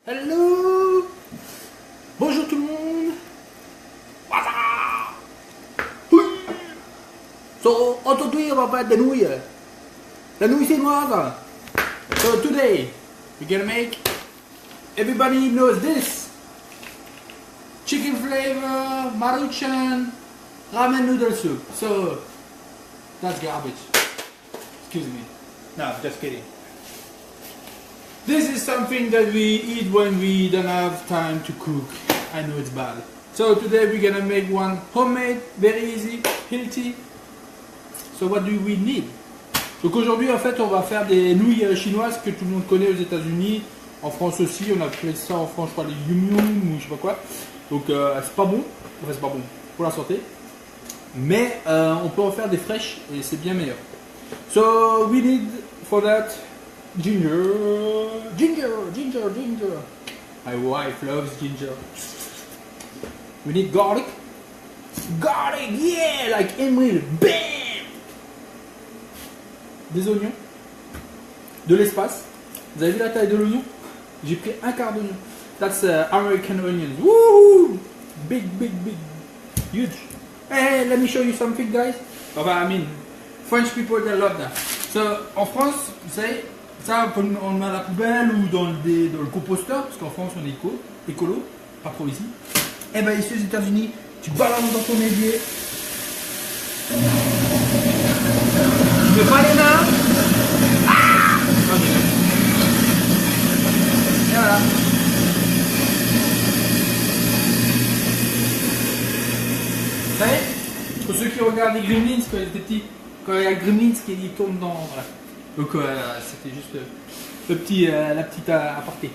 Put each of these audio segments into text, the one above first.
Hello. Bonjour tout le monde. What's up? Oui. So, aujourd'hui, on va faire des nouilles. La nouille chinoise. So, today, we're gonna make, everybody knows this. Chicken flavor, Maruchan, ramen noodle soup. So, that's garbage. Excuse me. No, just kidding. This is something that we eat when we don't have time to cook. I know it's bad. So today we're gonna make one homemade, very easy, healthy. So what do we need? Donc aujourd'hui en fait on va faire des nouilles chinoises que tout le monde connaît aux États-Unis, en France aussi. On appelle ça en France je crois les yum yum ou je sais pas quoi. Donc c'est pas bon, enfin c'est pas bon pour la santé. Mais on peut en faire des fraîches et c'est bien meilleur. So we need for that ginger. My wife loves ginger. We need garlic. Garlic, yeah, like Emil. Bam! Des oignons. De l'espace. Vous avez vu la taille de l'oignon? J'ai pris un quart d'oignon. That's American onions. Woo! Big. Huge. Hey, let me show you something, guys. I mean, French people, they love that. So, en France, vous savez, ça, on le met à la poubelle ou dans le composteur, parce qu'en France, on est écolo, pas trop ici. Et bien, ici aux États-Unis, tu balances dans ton évier. Tu mets pas les mains. Ah! Okay. Et voilà. Vous savez, pour ceux qui regardent les Gremlins quand ils étaient petits, quand il y a Gremlins qui tourne dans. Voilà. Donc c'était juste la petite aparté.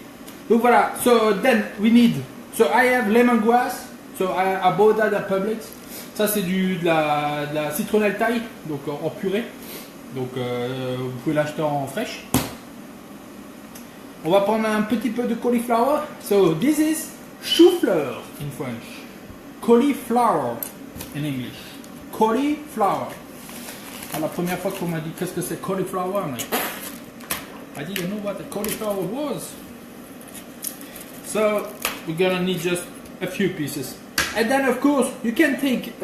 Donc voilà, so then we need, so I have lemongrass, so I bought that at Publix. Ça c'est de la citronnelle thaï, donc en purée. Donc vous pouvez l'acheter en fraîche. On va prendre un petit peu de cauliflower. So this is chou-fleur in French. Cauliflower in English. Cauliflower. La première fois qu'on m'a dit qu'est-ce que c'est cauliflower, mais I didn't know what the cauliflower was. So we're gonna need just a few pieces, and then of course you can take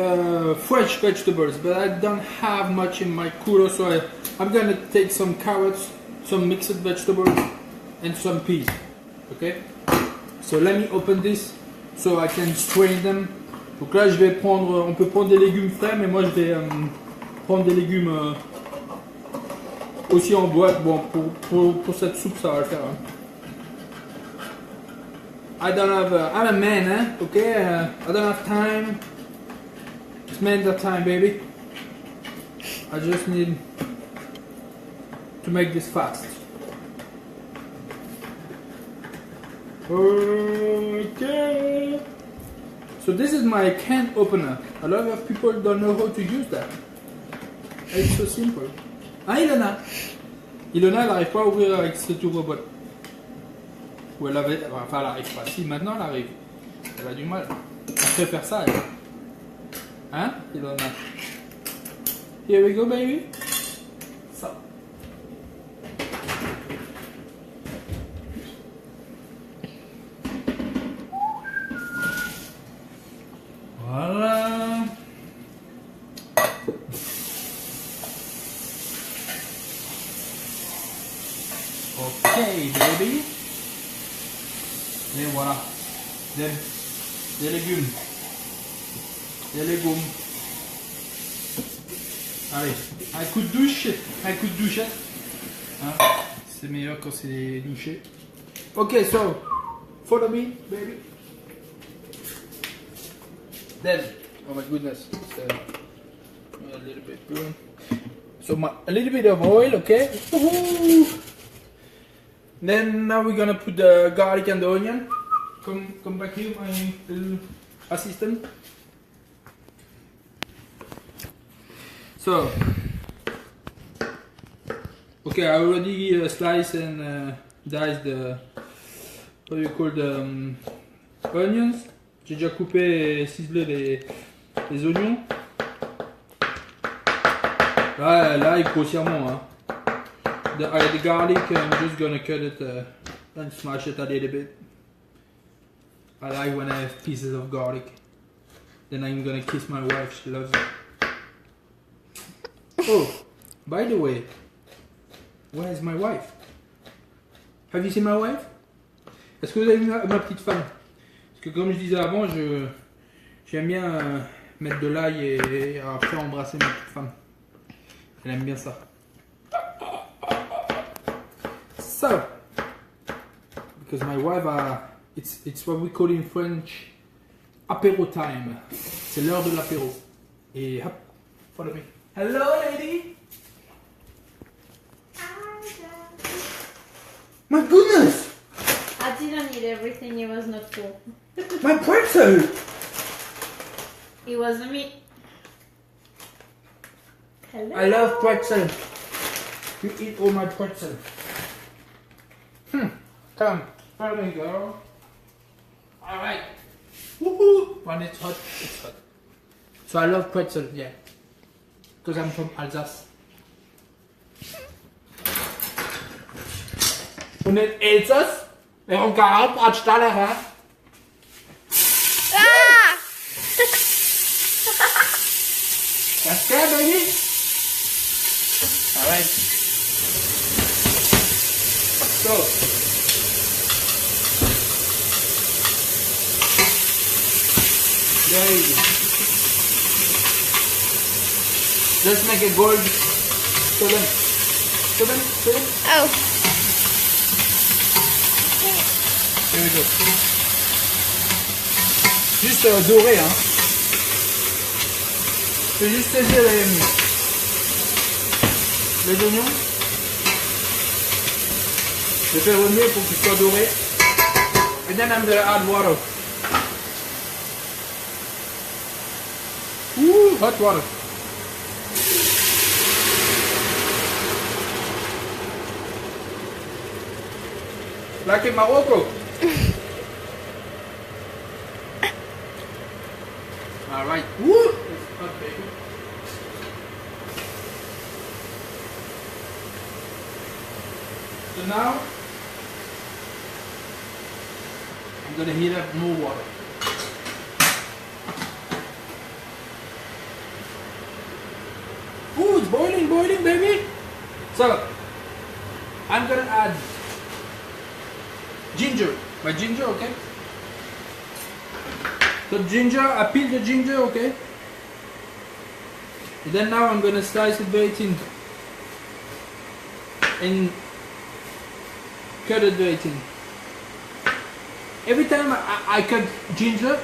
fresh vegetables, but I don't have much in my cooler, so I'm gonna take some carrots, some mixed vegetables, and some peas. Okay. So let me open this so I can strain them. Donc là je vais prendre, on peut prendre des légumes frais, mais moi je vais prendre des légumes aussi en boîte. Bon, pour cette soupe, ça va le faire. Hein. I'm a man, hein? Okay? I don't have time. It's man that time, baby. I just need to make this fast. Okay. So this is my can opener. A lot of people don't know how to use that. It's so simple. Ah, Ilona, elle n'arrive pas à ouvrir avec ce tour robot. Ou elle avait. Enfin, elle n'arrive pas. Si, maintenant elle arrive. Elle a du mal. Elle préfère ça, elle. Hein, Ilona? Here we go, baby. Ça. Voilà. Okay, baby. Et voilà. Des légumes. Allez, un coup de douche. Hein? C'est meilleur quand c'est douché. Ok, so, follow me, baby. Then, oh my goodness, it's a little bit burn. So a little bit of oil, okay? Then now we're gonna put the garlic and the onion. Come back here, my little assistant. So, okay, I already sliced and diced the, what do you call the onions. J'ai déjà coupé et ciselé les oignons. Là, grossièrement, hein. the garlic, I'm just gonna cut it and smash it a little bit. I like when I have pieces of garlic. Then I'm gonna kiss my wife, she loves it. Oh, by the way, where is my wife? Have you seen my wife? Est-ce que vous avez vu ma petite femme? Parce que comme je disais avant, j'aime bien mettre de l'ail et après embrasser ma petite femme. Elle aime bien ça. So, because my wife, it's what we call in French apéro time. C'est l'heure de l'apéro. Et hop, follow me. Hello, lady. My goodness! I didn't eat everything, it was not full. My pretzel! It wasn't me. Hello? I love pretzel. You eat all my pretzel. Come, follow me, girl. Alright. Woohoo! When it's hot, it's hot. So I love pretzel, yeah. Because I'm from Alsace. Und in Elsass, warum gar Bratstalle, hä? That's good, baby. Alright. So. There you go. Just make a gold. Show them. Oh. There we go. Juste doré, hein. Je vais juste saisir les oignons. Je vais faire au mieux pour qu'ils soient dorés. And then I'm gonna add water. Ooh, hot water. Like in Morocco. Alright. Woo! It's hot, baby. So now I'm gonna heat up more water. Ooh, it's boiling, baby. So I'm gonna add ginger. My ginger, okay? So ginger, I peel the ginger, okay? And then now I'm gonna slice it very thin. And cut it very thin. Every time I cut ginger,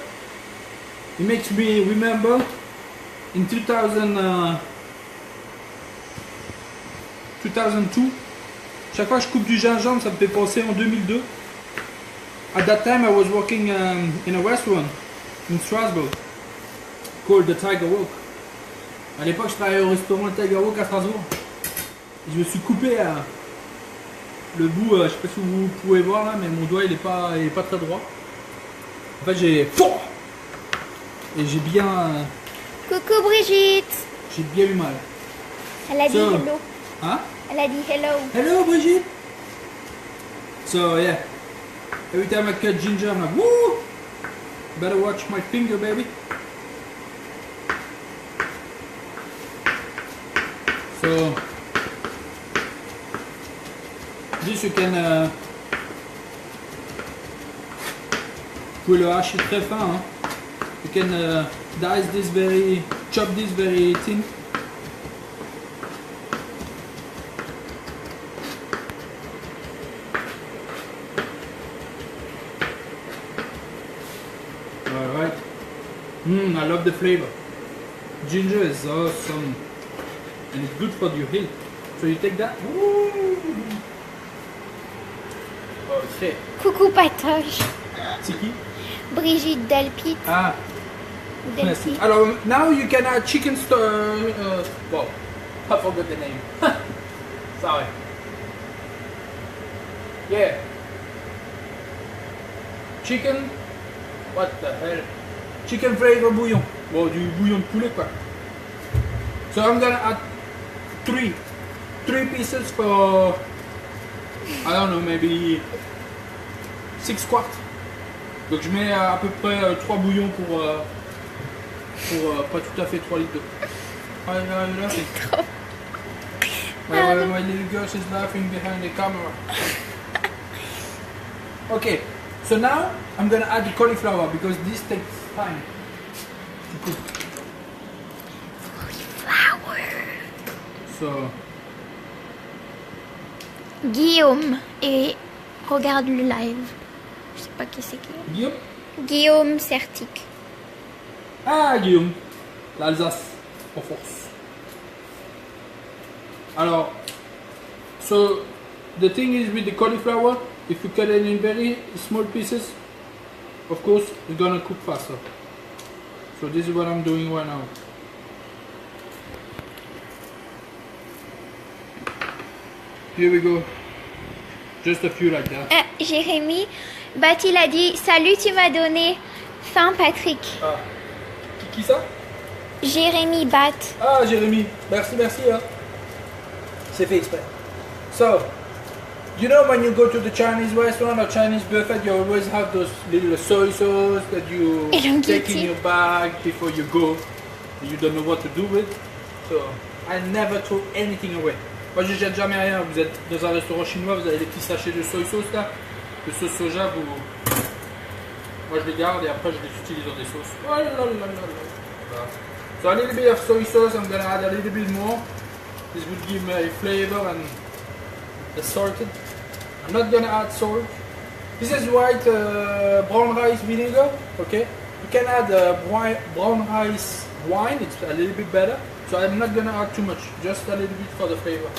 it makes me remember in 2002, chaque fois que je coupe du gingembre, ça me fait penser en 2002. At that time I was working in a restaurant in Strasbourg called the Tiger Walk. À l'époque je travaillais au restaurant Tiger Walk à Strasbourg. Je me suis coupé le bout, je sais pas si vous pouvez voir là, mais mon doigt il est pas très droit. En fait j'ai... Et j'ai bien... Coucou Brigitte. J'ai bien eu mal. Elle a dit So, hello. Hein? Elle a dit hello. Hello Brigitte! So yeah, every time I cut ginger I'm like, woo! Better watch my finger, baby. So this you can vous pouvez le hacher très fin, hein. You can chop this very thin. Alright. I love the flavor. Ginger is awesome. And it's good for your health. So you take that. Woo! Okay. Coucou Patoche. C'est qui? Brigitte Delpit. Ah. Delpit. Alors, now you can add chicken well, I forgot the name. Sorry. Yeah. Chicken. What the hell? Chicken flavor bouillon. Bon, du bouillon de poulet quoi. So I'm gonna add three pieces for, I don't know, maybe 6 quarts. Donc je mets à peu près 3 bouillons pour pas tout à fait 3 litres d'eau. Ah, là, c'est Trop. my little girl is laughing behind the camera. Okay, so now I'm gonna add the cauliflower because this takes time to cook. So, Guillaume et regarde le live. Je sais pas qui c'est qui. Guillaume? Guillaume Certic. Ah, Guillaume, l'Alsace, en force. Alors, so the thing is with the cauliflower, if you cut it in very small pieces, of course, it's gonna cook faster. So this is what I'm doing right now. Here we go. Just a few like that. Jérémy, il a dit salut, tu m'as donné faim, Patrick. Ah. Qui ça? Jérémy Bat. Ah, Jérémy. Merci, merci. Hein. C'est fait exprès. So, you know when you go to the Chinese restaurant or Chinese buffet, you always have those little soy sauce that you take in your bag before you go. You don't know what to do with. So, I never throw anything away. Moi, je jette jamais rien. Vous êtes dans un restaurant chinois, vous avez des petits sachets de soy sauce là, de sauce soja. Moi, je les garde et après, je les utilise dans des sauces. Oh là là là là là. So a little bit of soy sauce. I'm gonna add a little bit more. This would give me a flavor and assorted. I'm not gonna add salt. This is white brown rice vinegar. Okay, you can add brown rice wine. It's a little bit better. So I'm not gonna add too much, just a little bit for the flavor.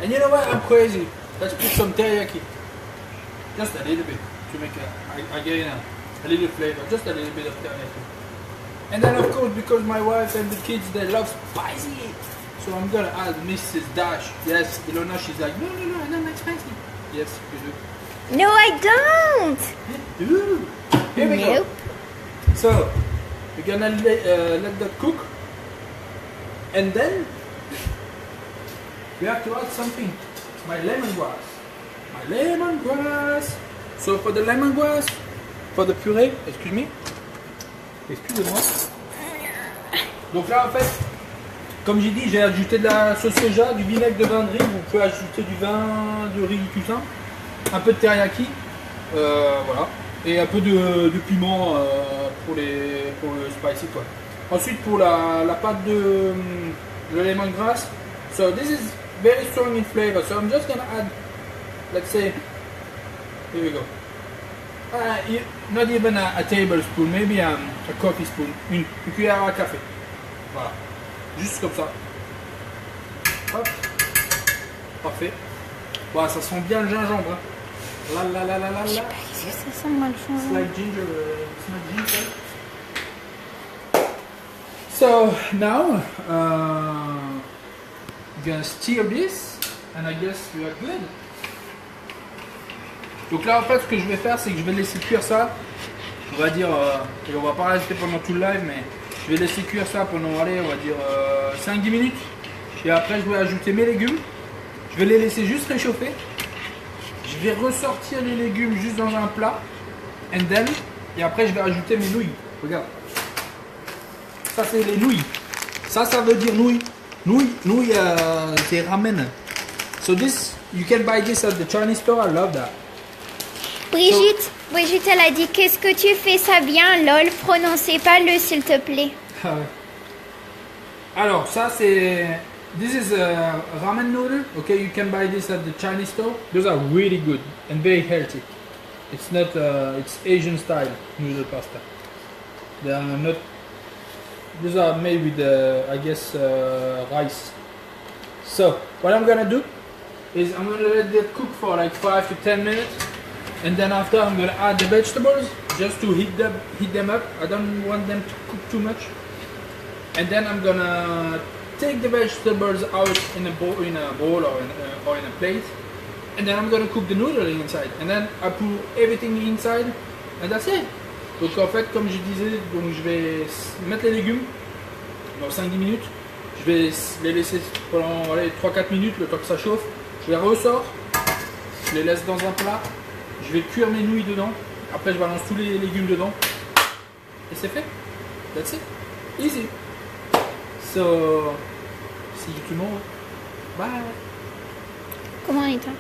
And you know what? I'm crazy. Let's put some teriyaki. Just a little bit to make again a little flavor. Just a little bit of teriyaki. And then of course, because my wife and the kids they love spicy, so I'm gonna add Mrs. Dash. Yes, Ilona, she's like, no, I don't like spicy. Yes, you do. No, I don't. You do. Here we go. Nope. So we're gonna let that cook. And then we have to add something. My lemongrass. My lemongrass. So for the lemongrass, for the purée, excusez-moi. Donc là en fait, comme j'ai dit, j'ai ajouté de la sauce soja, du vinaigre de vin de riz. Vous pouvez ajouter du vin de riz tout simple, un peu de teriyaki, voilà, et un peu de piment pour le spicy quoi. Ensuite pour la pâte de lemongrass, so this is very strong in flavor, so I'm just gonna add, let's say, here we go, not even a tablespoon, maybe a coffee spoon, une cuillère à café, voilà, juste comme ça, hop, parfait, voilà, ça sent bien le gingembre, hein. La la la la la la, Ça sent mal le it's gingembre. like ginger, it's not ginger. So now I'm gonna stir this and I guess we are good. Donc là en fait ce que je vais faire c'est que je vais laisser cuire ça, on va dire, et on va pas rester pendant tout le live mais je vais laisser cuire ça pendant, allez, on va dire 5-10 minutes et après je vais ajouter mes légumes, je vais les laisser juste réchauffer, je vais ressortir les légumes juste dans un plat and then, et après je vais ajouter mes nouilles, regarde. Ça c'est les nouilles. Ça veut dire nouilles. Nouilles c'est ramen. So this, you can buy this at the Chinese store. I love that. Brigitte, elle a dit qu'est-ce que tu fais ça bien, lol, prononcez pas le s'il te plaît. Alors ça c'est, this is a ramen noodle. Okay, you can buy this at the Chinese store. Those are really good and very healthy. It's not, it's Asian style noodle pasta. They are not. These are made with, I guess, rice. So, what I'm gonna do is I'm gonna let that cook for like 5 to 10 minutes, and then after I'm gonna add the vegetables just to heat them up. I don't want them to cook too much. And then I'm gonna take the vegetables out in a bowl or in a plate, and then I'm gonna cook the noodle inside. And then I put everything inside, and that's it. Donc en fait, comme je disais, donc je vais mettre les légumes dans 5-10 minutes. Je vais les laisser pendant 3-4 minutes, le temps que ça chauffe. Je les ressors, je les laisse dans un plat. Je vais cuire mes nouilles dedans Après, je balance tous les légumes dedans. Et c'est fait. That's it. Easy. So, see you tomorrow. Bye. Comment on est toi?